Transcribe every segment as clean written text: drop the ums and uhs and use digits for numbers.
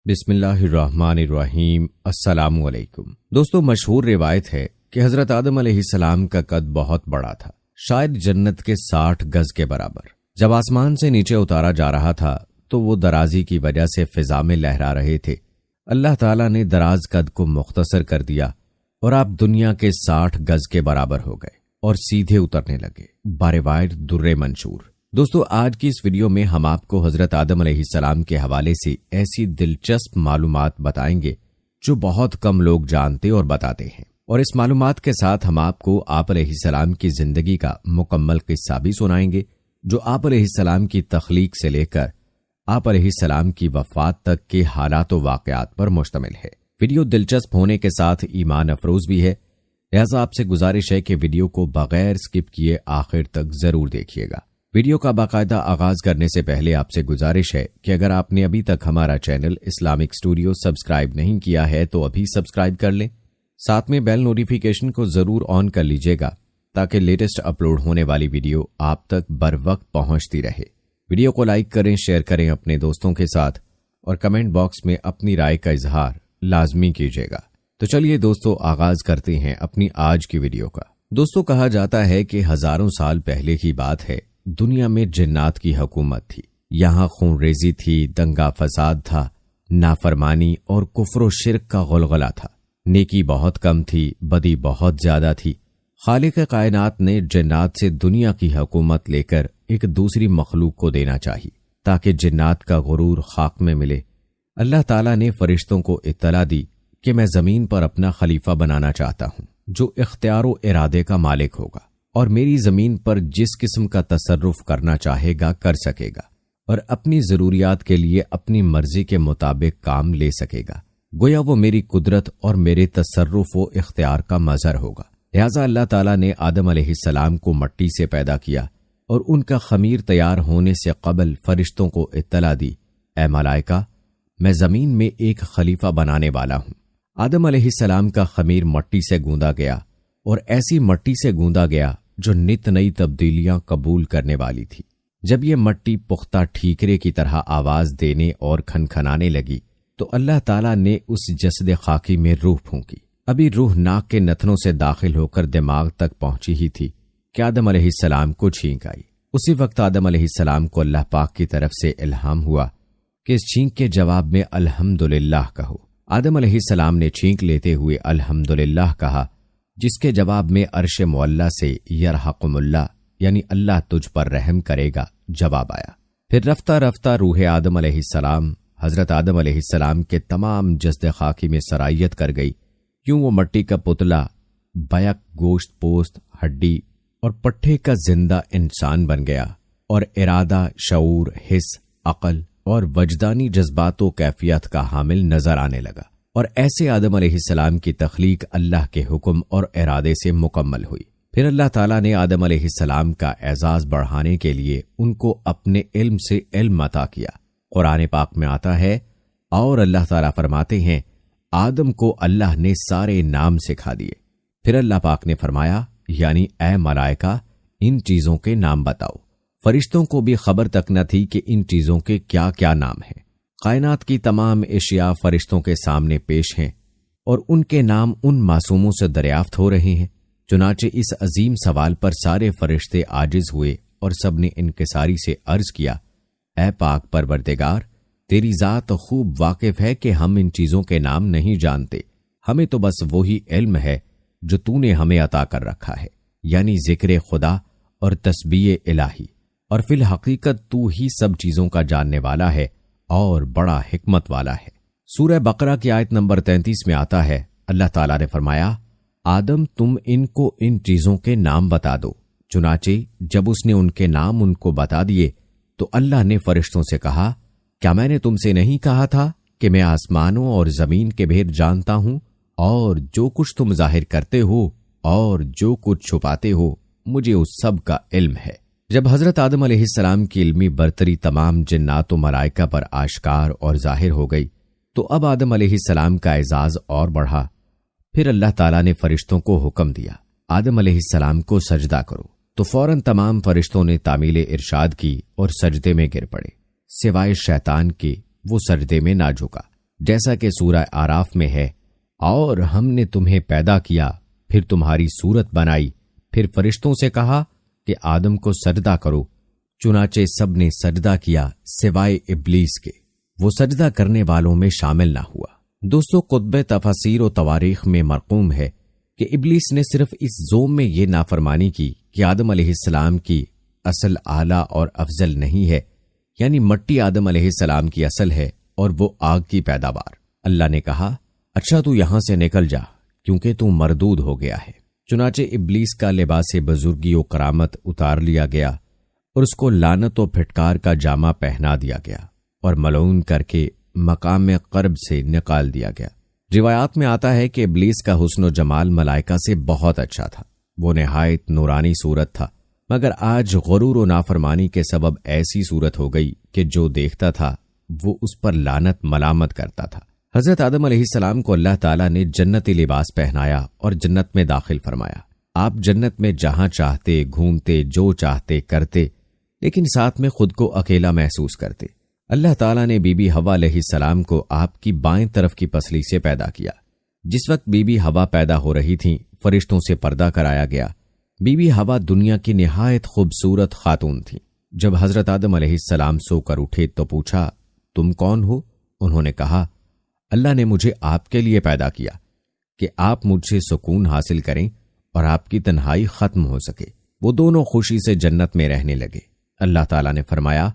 بسم اللہ الرحمن الرحیم۔ السلام علیکم دوستو، مشہور روایت ہے کہ حضرت آدم علیہ السلام کا قد بہت بڑا تھا، شاید جنت کے 60 گز کے برابر۔ جب آسمان سے نیچے اتارا جا رہا تھا تو وہ درازی کی وجہ سے فضا میں لہرا رہے تھے۔ اللہ تعالیٰ نے دراز قد کو مختصر کر دیا اور آپ دنیا کے 60 گز کے برابر ہو گئے اور سیدھے اترنے لگے، باروائٹ در منشور۔ دوستو، آج کی اس ویڈیو میں ہم آپ کو حضرت آدم علیہ السلام کے حوالے سے ایسی دلچسپ معلومات بتائیں گے جو بہت کم لوگ جانتے اور بتاتے ہیں، اور اس معلومات کے ساتھ ہم آپ کو آپ علیہ السلام کی زندگی کا مکمل قصہ بھی سنائیں گے جو آپ علیہ السلام کی تخلیق سے لے کر آپ علیہ السلام کی وفات تک کے حالات و واقعات پر مشتمل ہے۔ ویڈیو دلچسپ ہونے کے ساتھ ایمان افروز بھی ہے، لہذا آپ سے گزارش ہے کہ ویڈیو کو بغیر سکپ کیے آخر تک ضرور دیکھیے گا۔ ویڈیو کا باقاعدہ آغاز کرنے سے پہلے آپ سے گزارش ہے کہ اگر آپ نے ابھی تک ہمارا چینل اسلامک اسٹوڈیو سبسکرائب نہیں کیا ہے تو ابھی سبسکرائب کر لیں، ساتھ میں بیل نوٹیفیکیشن کو ضرور آن کر لیجئے گا تاکہ لیٹسٹ اپلوڈ ہونے والی ویڈیو آپ تک بر وقت پہنچتی رہے۔ ویڈیو کو لائک کریں، شیئر کریں اپنے دوستوں کے ساتھ، اور کمنٹ باکس میں اپنی رائے کا اظہار لازمی کیجیے گا۔ تو چلیے دوستو، آغاز کرتے ہیں اپنی آج کی ویڈیو کا۔ دوستو، کہا جاتا ہے کہ ہزاروں سال پہلے کی بات ہے، دنیا میں جنات کی حکومت تھی۔ یہاں خون ریزی تھی، دنگا فساد تھا، نافرمانی اور کفر و شرک کا غلغلہ تھا۔ نیکی بہت کم تھی، بدی بہت زیادہ تھی۔ خالق کائنات نے جنات سے دنیا کی حکومت لے کر ایک دوسری مخلوق کو دینا چاہی تاکہ جنات کا غرور خاک میں ملے۔ اللہ تعالیٰ نے فرشتوں کو اطلاع دی کہ میں زمین پر اپنا خلیفہ بنانا چاہتا ہوں جو اختیار و ارادے کا مالک ہوگا اور میری زمین پر جس قسم کا تصرف کرنا چاہے گا کر سکے گا اور اپنی ضروریات کے لیے اپنی مرضی کے مطابق کام لے سکے گا، گویا وہ میری قدرت اور میرے تصرف و اختیار کا مظہر ہوگا۔ لہذا اللہ تعالیٰ نے آدم علیہ السلام کو مٹی سے پیدا کیا اور ان کا خمیر تیار ہونے سے قبل فرشتوں کو اطلاع دی، اے ملائکہ، میں زمین میں ایک خلیفہ بنانے والا ہوں۔ آدم علیہ السلام کا خمیر مٹی سے گوندا گیا اور ایسی مٹی سے گوندا گیا جو نت نئی تبدیلیاں قبول کرنے والی تھی۔ جب یہ مٹی پختہ ٹھیکرے کی طرح آواز دینے اور کھنکھنانے لگی تو اللہ تعالیٰ نے اس جسد خاکی میں روح پھونکی۔ ابھی روح ناک کے نتنوں سے داخل ہو کر دماغ تک پہنچی ہی تھی کہ آدم علیہ السلام کو چھینک آئی۔ اسی وقت آدم علیہ السلام کو اللہ پاک کی طرف سے الہام ہوا کہ اس چھینک کے جواب میں الحمدللہ کہو۔ آدم علیہ السلام نے چھینک لیتے ہوئے الحمدللہ کہا، جس کے جواب میں عرش معلی سے یرحقم اللہ یعنی اللہ تجھ پر رحم کرے گا جواب آیا۔ پھر رفتہ رفتہ روح آدم علیہ السلام حضرت آدم علیہ السلام کے تمام جسد خاکی میں سرایت کر گئی۔ کیوں وہ مٹی کا پتلا بیک گوشت پوست ہڈی اور پٹھے کا زندہ انسان بن گیا اور ارادہ، شعور، حس، عقل اور وجدانی جذبات و کیفیت کا حامل نظر آنے لگا، اور ایسے آدم علیہ السلام کی تخلیق اللہ کے حکم اور ارادے سے مکمل ہوئی۔ پھر اللہ تعالیٰ نے آدم علیہ السلام کا اعزاز بڑھانے کے لیے ان کو اپنے علم سے علم عطا کیا۔ قرآن پاک میں آتا ہے، اور اللہ تعالیٰ فرماتے ہیں، آدم کو اللہ نے سارے نام سکھا دیے۔ پھر اللہ پاک نے فرمایا، یعنی اے ملائکہ، ان چیزوں کے نام بتاؤ۔ فرشتوں کو بھی خبر تک نہ تھی کہ ان چیزوں کے کیا کیا نام ہیں۔ کائنات کی تمام اشیاء فرشتوں کے سامنے پیش ہیں اور ان کے نام ان معصوموں سے دریافت ہو رہے ہیں۔ چنانچہ اس عظیم سوال پر سارے فرشتے عاجز ہوئے اور سب نے انکساری سے عرض کیا، اے پاک پروردگار، تیری ذات خوب واقف ہے کہ ہم ان چیزوں کے نام نہیں جانتے، ہمیں تو بس وہی علم ہے جو تو نے ہمیں عطا کر رکھا ہے، یعنی ذکر خدا اور تسبیح الہی، اور فی الحقیقت تو ہی سب چیزوں کا جاننے والا ہے اور بڑا حکمت والا ہے۔ سورہ بقرہ کی آیت نمبر 33 میں آتا ہے، اللہ تعالیٰ نے فرمایا، آدم تم ان کو ان چیزوں کے نام بتا دو۔ چنانچہ جب اس نے ان کے نام ان کو بتا دیے تو اللہ نے فرشتوں سے کہا، کیا میں نے تم سے نہیں کہا تھا کہ میں آسمانوں اور زمین کے بھید جانتا ہوں، اور جو کچھ تم ظاہر کرتے ہو اور جو کچھ چھپاتے ہو مجھے اس سب کا علم ہے۔ جب حضرت آدم علیہ السلام کی علمی برتری تمام جنات و ملائکہ پر آشکار اور ظاہر ہو گئی تو اب آدم علیہ السلام کا اعزاز اور بڑھا۔ پھر اللہ تعالیٰ نے فرشتوں کو حکم دیا، آدم علیہ السلام کو سجدہ کرو، تو فوراً تمام فرشتوں نے تعمیل ارشاد کی اور سجدے میں گر پڑے، سوائے شیطان کے، وہ سجدے میں نہ جھکا۔ جیسا کہ سورہ آراف میں ہے، اور ہم نے تمہیں پیدا کیا، پھر تمہاری صورت بنائی، پھر فرشتوں سے کہا کہ آدم کو سجدہ کرو، چنانچہ سب نے سجدہ کیا سوائے ابلیس کے، وہ سجدہ کرنے والوں میں شامل نہ ہوا۔ دوستو، قطب تفاسیر و تواریخ میں مرقوم ہے کہ ابلیس نے صرف اس زوم میں یہ نافرمانی کی کہ آدم علیہ السلام کی اصل اعلیٰ اور افضل نہیں ہے، یعنی مٹی آدم علیہ السلام کی اصل ہے اور وہ آگ کی پیداوار۔ اللہ نے کہا، اچھا تو یہاں سے نکل جا کیونکہ تو مردود ہو گیا ہے۔ چنانچہ ابلیس کا لباس بزرگی و کرامت اتار لیا گیا اور اس کو لعنت و پھٹکار کا جامہ پہنا دیا گیا اور ملعون کر کے مقام قرب سے نکال دیا گیا۔ روایات میں آتا ہے کہ ابلیس کا حسن و جمال ملائکہ سے بہت اچھا تھا، وہ نہایت نورانی صورت تھا، مگر آج غرور و نافرمانی کے سبب ایسی صورت ہو گئی کہ جو دیکھتا تھا وہ اس پر لعنت ملامت کرتا تھا۔ حضرت آدم علیہ السلام کو اللہ تعالیٰ نے جنتی لباس پہنایا اور جنت میں داخل فرمایا۔ آپ جنت میں جہاں چاہتے گھومتے، جو چاہتے کرتے، لیکن ساتھ میں خود کو اکیلا محسوس کرتے۔ اللہ تعالیٰ نے بی بی حوا علیہ السلام کو آپ کی بائیں طرف کی پسلی سے پیدا کیا۔ جس وقت بی بی حوا پیدا ہو رہی تھیں، فرشتوں سے پردہ کرایا گیا۔ بی بی حوا دنیا کی نہایت خوبصورت خاتون تھیں۔ جب حضرت آدم علیہ السلام سو کر اٹھے تو پوچھا، تم کون ہو؟ انہوں نے کہا، اللہ نے مجھے آپ کے لیے پیدا کیا کہ آپ مجھ سے سکون حاصل کریں اور آپ کی تنہائی ختم ہو سکے۔ وہ دونوں خوشی سے جنت میں رہنے لگے۔ اللہ تعالیٰ نے فرمایا،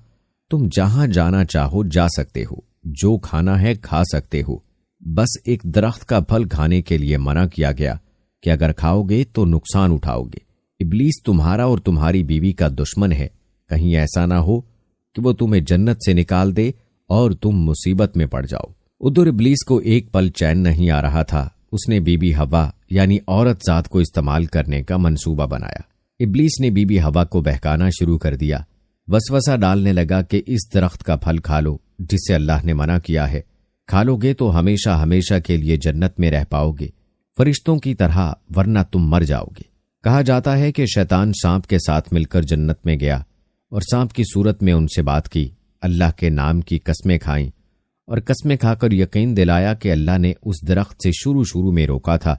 تم جہاں جانا چاہو جا سکتے ہو، جو کھانا ہے کھا سکتے ہو، بس ایک درخت کا پھل کھانے کے لیے منع کیا گیا کہ اگر کھاؤ گے تو نقصان اٹھاؤ گے۔ ابلیس تمہارا اور تمہاری بیوی کا دشمن ہے، کہیں ایسا نہ ہو کہ وہ تمہیں جنت سے نکال دے اور تم مصیبت میں پڑ جاؤ۔ ادھر ابلیس کو ایک پل چین نہیں آ رہا تھا۔ اس نے بی بی حوا یعنی عورت ذات کو استعمال کرنے کا منصوبہ بنایا۔ ابلیس نے بی بی حوا کو بہکانا شروع کر دیا، وسوسہ ڈالنے لگا کہ اس درخت کا پھل کھا لو جس سے اللہ نے منع کیا ہے، کھا لو گے تو ہمیشہ ہمیشہ کے لیے جنت میں رہ پاؤ گے فرشتوں کی طرح، ورنہ تم مر جاؤ گے۔ کہا جاتا ہے کہ شیطان سانپ کے ساتھ مل کر جنت میں گیا اور سانپ کی صورت میں ان سے بات کی، اللہ کے نام کی قسمیں کھائیں اور قسمیں کھا کر یقین دلایا کہ اللہ نے اس درخت سے شروع میں روکا تھا،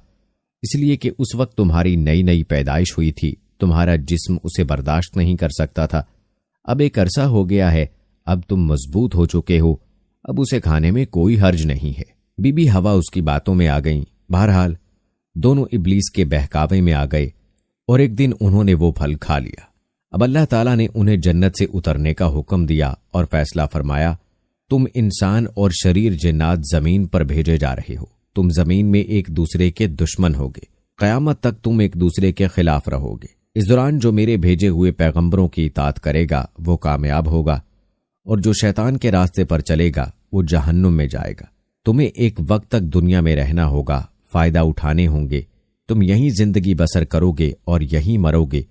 اس لیے کہ اس وقت تمہاری نئی پیدائش ہوئی تھی، تمہارا جسم اسے برداشت نہیں کر سکتا تھا۔ اب ایک عرصہ ہو گیا ہے، اب تم مضبوط ہو چکے ہو، اب اسے کھانے میں کوئی حرج نہیں ہے۔ بی بی حوا اس کی باتوں میں آ گئیں۔ بہرحال دونوں ابلیس کے بہکاوے میں آ گئے اور ایک دن انہوں نے وہ پھل کھا لیا۔ اب اللہ تعالیٰ نے انہیں جنت سے اترنے کا حکم دیا اور فیصلہ فرمایا، تم انسان اور شریر جنات زمین پر بھیجے جا رہے ہو، تم زمین میں ایک دوسرے کے دشمن ہوگے، قیامت تک تم ایک دوسرے کے خلاف رہو گے۔ اس دوران جو میرے بھیجے ہوئے پیغمبروں کی اطاعت کرے گا وہ کامیاب ہوگا اور جو شیطان کے راستے پر چلے گا وہ جہنم میں جائے گا۔ تمہیں ایک وقت تک دنیا میں رہنا ہوگا، فائدہ اٹھانے ہوں گے، تم یہیں زندگی بسر کرو گے اور یہیں مرو گے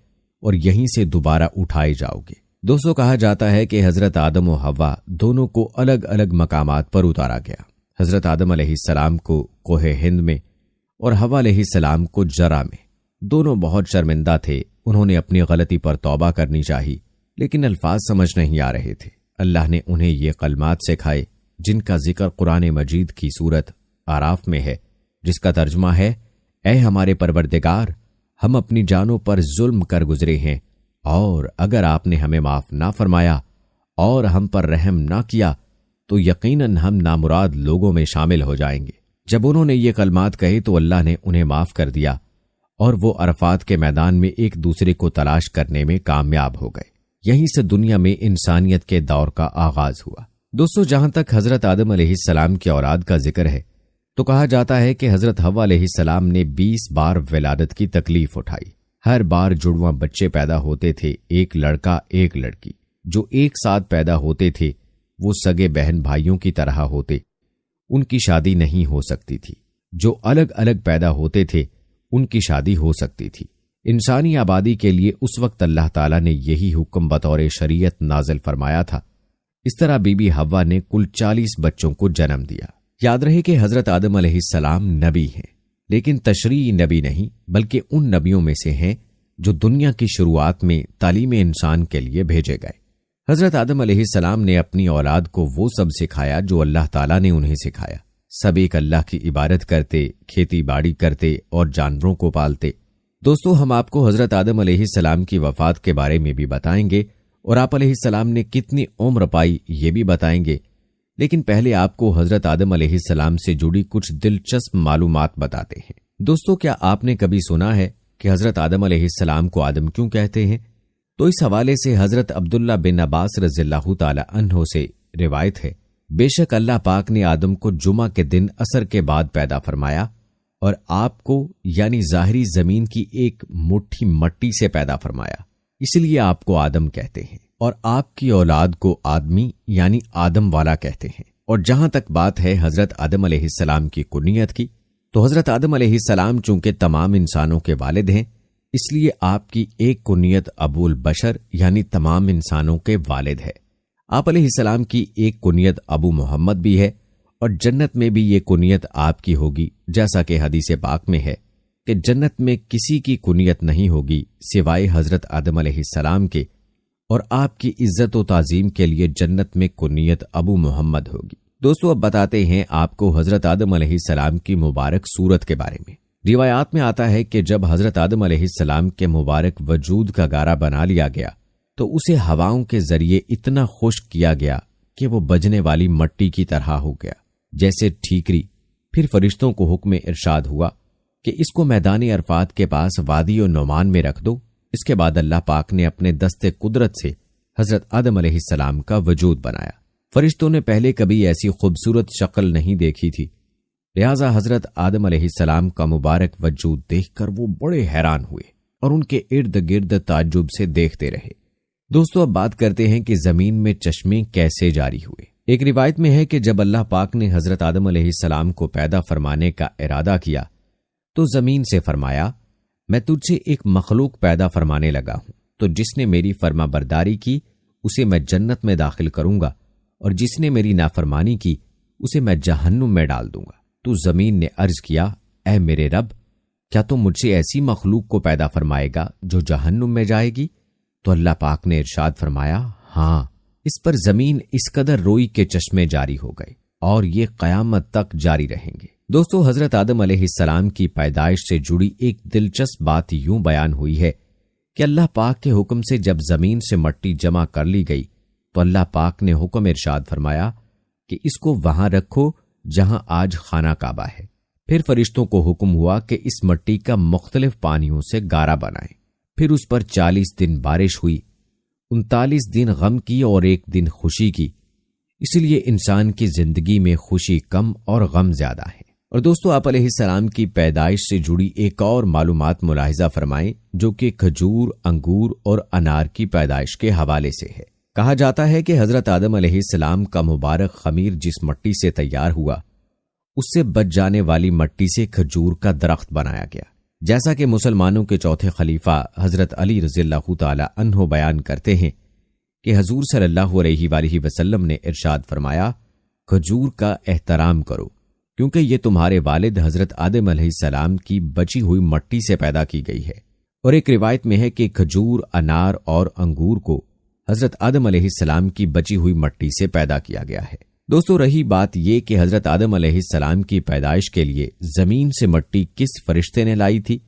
اور یہیں سے دوبارہ اٹھائے جاؤ گے۔ دوستو، کہا جاتا ہے کہ حضرت آدم و حوا دونوں کو الگ الگ مقامات پر اتارا گیا۔ حضرت آدم علیہ السلام کو کوہ ہند میں اور حوا علیہ السلام کو جرہ میں۔ دونوں بہت شرمندہ تھے، انہوں نے اپنی غلطی پر توبہ کرنی چاہی، لیکن الفاظ سمجھ نہیں آ رہے تھے۔ اللہ نے انہیں یہ کلمات سکھائے جن کا ذکر قرآن مجید کی سورت آراف میں ہے، جس کا ترجمہ ہے، اے ہمارے پروردگار، ہم اپنی جانوں پر ظلم کر گزرے ہیں، اور اگر آپ نے ہمیں معاف نہ فرمایا اور ہم پر رحم نہ کیا تو یقیناً ہم نامراد لوگوں میں شامل ہو جائیں گے۔ جب انہوں نے یہ کلمات کہے تو اللہ نے انہیں معاف کر دیا اور وہ عرفات کے میدان میں ایک دوسرے کو تلاش کرنے میں کامیاب ہو گئے۔ یہیں سے دنیا میں انسانیت کے دور کا آغاز ہوا۔ دوستو، جہاں تک حضرت آدم علیہ السلام کی اولاد کا ذکر ہے تو کہا جاتا ہے کہ حضرت حوا علیہ السلام نے 20 بار ولادت کی تکلیف اٹھائی۔ ہر بار جڑواں بچے پیدا ہوتے تھے، ایک لڑکا ایک لڑکی۔ جو ایک ساتھ پیدا ہوتے تھے وہ سگے بہن بھائیوں کی طرح ہوتے، ان کی شادی نہیں ہو سکتی تھی۔ جو الگ الگ پیدا ہوتے تھے ان کی شادی ہو سکتی تھی۔ انسانی آبادی کے لیے اس وقت اللہ تعالیٰ نے یہی حکم بطور شریعت نازل فرمایا تھا۔ اس طرح بی بی حوا نے کل 40 بچوں کو جنم دیا۔ یاد رہے کہ حضرت آدم علیہ السلام نبی ہیں، لیکن تشریعی نبی نہیں، بلکہ ان نبیوں میں سے ہیں جو دنیا کی شروعات میں تعلیم انسان کے لیے بھیجے گئے۔ حضرت آدم علیہ السلام نے اپنی اولاد کو وہ سب سکھایا جو اللہ تعالیٰ نے انہیں سکھایا۔ سب ایک اللہ کی عبادت کرتے، کھیتی باڑی کرتے اور جانوروں کو پالتے۔ دوستو، ہم آپ کو حضرت آدم علیہ السلام کی وفات کے بارے میں بھی بتائیں گے اور آپ علیہ السلام نے کتنی عمر پائی یہ بھی بتائیں گے، لیکن پہلے آپ کو حضرت آدم علیہ السلام سے جڑی کچھ دلچسپ معلومات بتاتے ہیں۔ دوستو، کیا آپ نے کبھی سنا ہے کہ حضرت آدم علیہ السلام کو آدم کیوں کہتے ہیں؟ تو اس حوالے سے حضرت عبداللہ بن عباس رضی اللہ تعالی عنہ سے روایت ہے، بے شک اللہ پاک نے آدم کو جمعہ کے دن عصر کے بعد پیدا فرمایا اور آپ کو یعنی ظاہری زمین کی ایک مٹھی مٹی سے پیدا فرمایا، اس لیے آپ کو آدم کہتے ہیں، اور آپ کی اولاد کو آدمی یعنی آدم والا کہتے ہیں۔ اور جہاں تک بات ہے حضرت آدم علیہ السلام کی کنیت کی، تو حضرت آدم علیہ السلام چونکہ تمام انسانوں کے والد ہیں، اس لیے آپ کی ایک کنیت ابو البشر یعنی تمام انسانوں کے والد ہے۔ آپ علیہ السلام کی ایک کنیت ابو محمد بھی ہے، اور جنت میں بھی یہ کنیت آپ کی ہوگی، جیسا کہ حدیث پاک میں ہے کہ جنت میں کسی کی کنیت نہیں ہوگی سوائے حضرت آدم علیہ السلام کے، اور آپ کی عزت و تعظیم کے لیے جنت میں کنیت ابو محمد ہوگی۔ دوستو، اب بتاتے ہیں آپ کو حضرت آدم علیہ السلام کی مبارک صورت کے بارے میں۔ روایات میں آتا ہے کہ جب حضرت آدم علیہ السلام کے مبارک وجود کا گارا بنا لیا گیا تو اسے ہواؤں کے ذریعے اتنا خشک کیا گیا کہ وہ بجنے والی مٹی کی طرح ہو گیا جیسے ٹھیکری۔ پھر فرشتوں کو حکم ارشاد ہوا کہ اس کو میدان عرفات کے پاس وادی و نعمان میں رکھ دو۔ اس کے بعد اللہ پاک نے اپنے دست قدرت سے حضرت آدم علیہ السلام کا وجود بنایا۔ فرشتوں نے پہلے کبھی ایسی خوبصورت شکل نہیں دیکھی تھی، لہٰذا حضرت آدم علیہ السلام کا مبارک وجود دیکھ کر وہ بڑے حیران ہوئے اور ان کے ارد گرد تعجب سے دیکھتے رہے۔ دوستو، اب بات کرتے ہیں کہ زمین میں چشمے کیسے جاری ہوئے۔ ایک روایت میں ہے کہ جب اللہ پاک نے حضرت آدم علیہ السلام کو پیدا فرمانے کا ارادہ کیا تو زمین سے فرمایا، میں تجھ سے ایک مخلوق پیدا فرمانے لگا ہوں، تو جس نے میری فرما برداری کی اسے میں جنت میں داخل کروں گا، اور جس نے میری نافرمانی کی اسے میں جہنم میں ڈال دوں گا۔ تو زمین نے عرض کیا، اے میرے رب، کیا تو مجھ سے ایسی مخلوق کو پیدا فرمائے گا جو جہنم میں جائے گی؟ تو اللہ پاک نے ارشاد فرمایا، ہاں۔ اس پر زمین اس قدر روئی کے چشمے جاری ہو گئے اور یہ قیامت تک جاری رہیں گے۔ دوستو، حضرت آدم علیہ السلام کی پیدائش سے جڑی ایک دلچسپ بات یوں بیان ہوئی ہے کہ اللہ پاک کے حکم سے جب زمین سے مٹی جمع کر لی گئی تو اللہ پاک نے حکم ارشاد فرمایا کہ اس کو وہاں رکھو جہاں آج خانہ کعبہ ہے۔ پھر فرشتوں کو حکم ہوا کہ اس مٹی کا مختلف پانیوں سے گارا بنائیں۔ پھر اس پر 40 دن بارش ہوئی، 39 دن غم کی اور 1 دن خوشی کی، اس لیے انسان کی زندگی میں خوشی کم اور غم زیادہ ہے۔ اور دوستو، آپ علیہ السلام کی پیدائش سے جڑی ایک اور معلومات ملاحظہ فرمائیں جو کہ کھجور، انگور اور انار کی پیدائش کے حوالے سے ہے۔ کہا جاتا ہے کہ حضرت آدم علیہ السلام کا مبارک خمیر جس مٹی سے تیار ہوا اس سے بچ جانے والی مٹی سے کھجور کا درخت بنایا گیا، جیسا کہ مسلمانوں کے چوتھے خلیفہ حضرت علی رضی اللہ تعالی عنہ بیان کرتے ہیں کہ حضور صلی اللہ علیہ وآلہ وسلم نے ارشاد فرمایا، کھجور کا احترام کرو کیونکہ یہ تمہارے والد حضرت آدم علیہ السلام کی بچی ہوئی مٹی سے پیدا کی گئی ہے۔ اور ایک روایت میں ہے کہ کھجور، انار اور انگور کو حضرت آدم علیہ السلام کی بچی ہوئی مٹی سے پیدا کیا گیا ہے۔ دوستو، رہی بات یہ کہ حضرت آدم علیہ السلام کی پیدائش کے لیے زمین سے مٹی کس فرشتے نے لائی تھی،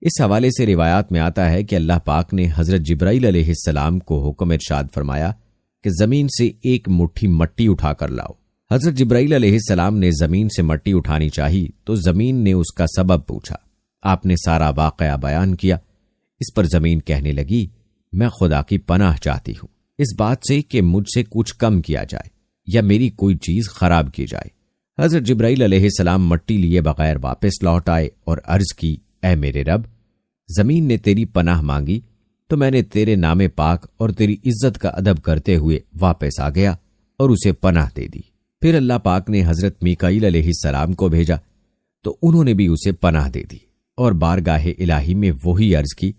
اس حوالے سے روایات میں آتا ہے کہ اللہ پاک نے حضرت جبرائیل علیہ السلام کو حکم ارشاد فرمایا کہ زمین سے ایک مٹھی مٹی اٹھا کر لاؤ۔ حضرت جبرائیل علیہ السلام نے زمین سے مٹی اٹھانی چاہی تو زمین نے اس کا سبب پوچھا۔ آپ نے سارا واقعہ بیان کیا۔ اس پر زمین کہنے لگی، میں خدا کی پناہ چاہتی ہوں اس بات سے کہ مجھ سے کچھ کم کیا جائے یا میری کوئی چیز خراب کی جائے۔ حضرت جبرائیل علیہ السلام مٹی لیے بغیر واپس لوٹ آئے اور عرض کی، اے میرے رب، زمین نے تیری پناہ مانگی تو میں نے تیرے نام پاک اور تیری عزت کا ادب کرتے ہوئے واپس آ گیا اور اسے پناہ دے دی۔ پھر اللہ پاک نے حضرت میکائیل علیہ السلام کو بھیجا تو انہوں نے بھی اسے پناہ دے دی اور بارگاہ الہی میں وہی عرض کی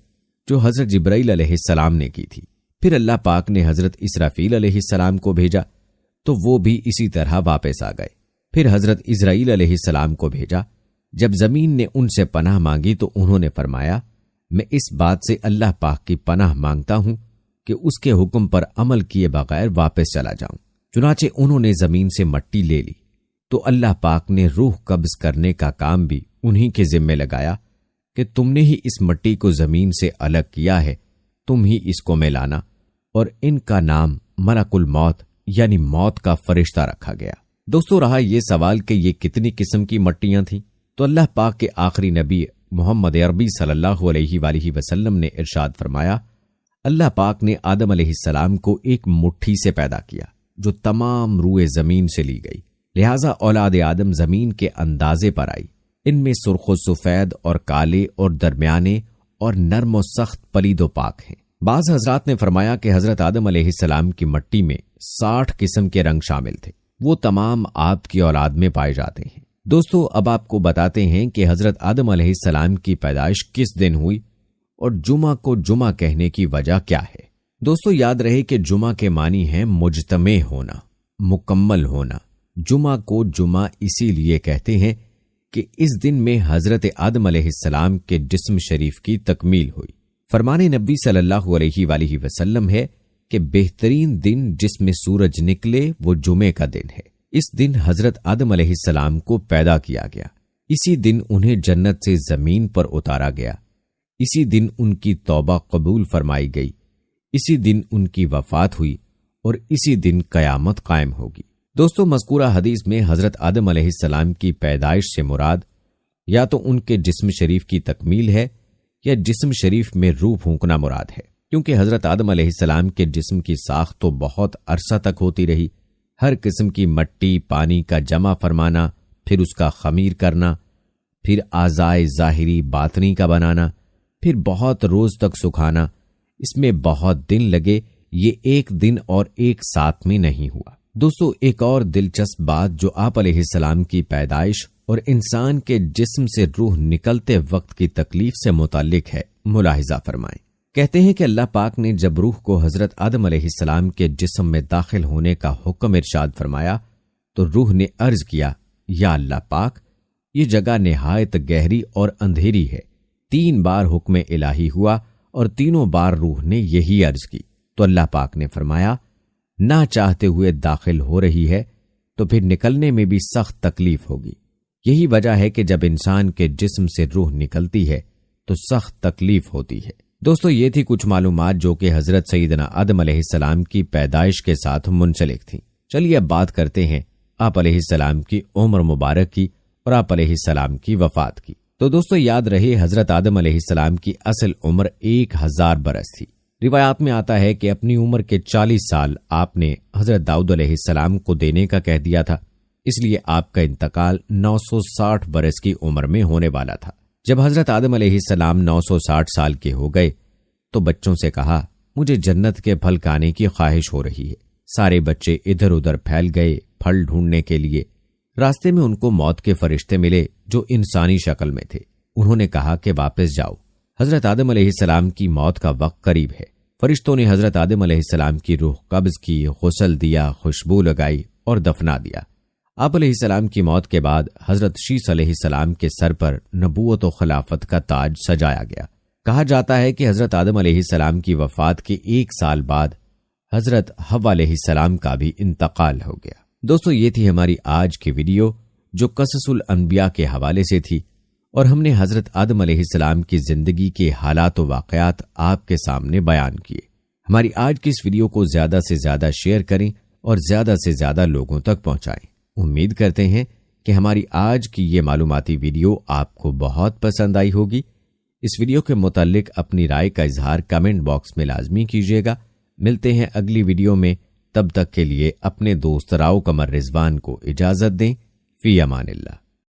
جو حضرت جبرائیل علیہ السلام نے کی تھی۔ پھر اللہ پاک نے حضرت اسرافیل علیہ السلام کو بھیجا تو وہ بھی اسی طرح واپس آ گئے۔ پھر حضرت اسرائیل علیہ السلام کو بھیجا۔ جب زمین نے ان سے پناہ مانگی تو انہوں نے فرمایا، میں اس بات سے اللہ پاک کی پناہ مانگتا ہوں کہ اس کے حکم پر عمل کیے بغیر واپس چلا جاؤں۔ چنانچہ انہوں نے زمین سے مٹی لے لی تو اللہ پاک نے روح قبض کرنے کا کام بھی انہی کے ذمے لگایا کہ تم نے ہی اس مٹی کو زمین سے الگ کیا ہے، تم ہی اس کو ملانا، اور ان کا نام ملک الموت یعنی موت کا فرشتہ رکھا گیا۔ دوستو، رہا یہ سوال کہ یہ کتنی قسم کی مٹیاں تھیں، تو اللہ پاک کے آخری نبی محمد عربی صلی اللہ علیہ وآلہ وسلم نے ارشاد فرمایا، اللہ پاک نے آدم علیہ السلام کو ایک مٹھی سے پیدا کیا جو تمام روئے زمین سے لی گئی، لہٰذا اولاد آدم زمین کے اندازے پر آئی۔ ان میں سرخ و سفید اور کالے اور درمیانے اور نرم و سخت پلید و پاک ہیں۔ بعض حضرات نے فرمایا کہ حضرت آدم علیہ السلام کی مٹی میں 60 قسم کے رنگ شامل تھے، وہ تمام آپ کی اولاد میں پائے جاتے ہیں۔ دوستو، اب آپ کو بتاتے ہیں کہ حضرت آدم علیہ السلام کی پیدائش کس دن ہوئی اور جمعہ کو جمعہ کہنے کی وجہ کیا ہے۔ دوستو، یاد رہے کہ جمعہ کے معنی ہے مجتمع ہونا، مکمل ہونا۔ جمعہ کو جمعہ اسی لیے کہتے ہیں کہ اس دن میں حضرت آدم علیہ السلام کے جسم شریف کی تکمیل ہوئی۔ فرمان نبی صلی اللہ علیہ وآلہ وسلم ہے کہ بہترین دن جس میں سورج نکلے وہ جمعے کا دن ہے۔ اس دن حضرت آدم علیہ السلام کو پیدا کیا گیا، اسی دن انہیں جنت سے زمین پر اتارا گیا، اسی دن ان کی توبہ قبول فرمائی گئی، اسی دن ان کی وفات ہوئی اور اسی دن قیامت قائم ہوگی۔ دوستو، مذکورہ حدیث میں حضرت آدم علیہ السلام کی پیدائش سے مراد یا تو ان کے جسم شریف کی تکمیل ہے یا جسم شریف میں روح پھونکنا مراد ہے، کیونکہ حضرت آدم علیہ السلام کے جسم کی ساخت تو بہت عرصہ تک ہوتی رہی۔ ہر قسم کی مٹی پانی کا جمع فرمانا، پھر اس کا خمیر کرنا، پھر اعضائے ظاہری باطنی کا بنانا، پھر بہت روز تک سکھانا، اس میں بہت دن لگے، یہ ایک دن اور ایک ساتھ میں نہیں ہوا۔ دوستو، ایک اور دلچسپ بات جو آپ علیہ السلام کی پیدائش اور انسان کے جسم سے روح نکلتے وقت کی تکلیف سے متعلق ہے، ملاحظہ فرمائیں۔ کہتے ہیں کہ اللہ پاک نے جب روح کو حضرت آدم علیہ السلام کے جسم میں داخل ہونے کا حکم ارشاد فرمایا تو روح نے عرض کیا، یا اللہ پاک، یہ جگہ نہایت گہری اور اندھیری ہے۔ 3 بار حکم الہی ہوا اور تینوں بار روح نے یہی عرض کی تو اللہ پاک نے فرمایا، نہ چاہتے ہوئے داخل ہو رہی ہے تو پھر نکلنے میں بھی سخت تکلیف ہوگی۔ یہی وجہ ہے کہ جب انسان کے جسم سے روح نکلتی ہے تو سخت تکلیف ہوتی ہے۔ دوستو، یہ تھی کچھ معلومات جو کہ حضرت سیدنا آدم علیہ السلام کی پیدائش کے ساتھ منسلک تھیں۔ چلیے اب بات کرتے ہیں آپ علیہ السلام کی عمر مبارک کی اور آپ علیہ السلام کی وفات کی۔ تو دوستو، یاد رہے حضرت آدم علیہ السلام کی اصل عمر 1000 برس تھی۔ روایات میں آتا ہے کہ اپنی عمر کے 40 سال آپ نے حضرت داؤد علیہ السلام کو دینے کا کہہ دیا تھا، اس لیے آپ کا انتقال 960 برس کی عمر میں ہونے والا تھا۔ جب حضرت آدم علیہ السلام 960 سال کے ہو گئے تو بچوں سے کہا، مجھے جنت کے پھل کھانے کی خواہش ہو رہی ہے۔ سارے بچے ادھر ادھر پھیل گئے پھل ڈھونڈنے کے لیے۔ راستے میں ان کو موت کے فرشتے ملے جو انسانی شکل میں تھے۔ انہوں نے کہا کہ واپس جاؤ، حضرت آدم علیہ السلام کی موت کا وقت قریب ہے۔ فرشتوں نے حضرت آدم علیہ السلام کی روح قبض کی، غسل دیا، خوشبو لگائی اور دفنا دیا۔ آپ علیہ السلام کی موت کے بعد حضرت شیس علیہ السلام کے سر پر نبوت و خلافت کا تاج سجایا گیا۔ کہا جاتا ہے کہ حضرت آدم علیہ السلام کی وفات کے 1 سال بعد حضرت حوا علیہ السلام کا بھی انتقال ہو گیا۔ دوستو، یہ تھی ہماری آج کی ویڈیو جو قصص الانبیاء کے حوالے سے تھی، اور ہم نے حضرت آدم علیہ السلام کی زندگی کے حالات و واقعات آپ کے سامنے بیان کیے۔ ہماری آج کی اس ویڈیو کو زیادہ سے زیادہ شیئر کریں اور زیادہ سے زیادہ لوگوں تک پہنچائیں۔ امید کرتے ہیں کہ ہماری آج کی یہ معلوماتی ویڈیو آپ کو بہت پسند آئی ہوگی۔ اس ویڈیو کے متعلق اپنی رائے کا اظہار کمنٹ باکس میں لازمی کیجیے گا۔ ملتے ہیں اگلی ویڈیو میں، تب تک کے لیے اپنے دوست راؤ قمر رضوان کو اجازت دیں۔ فی امان اللہ۔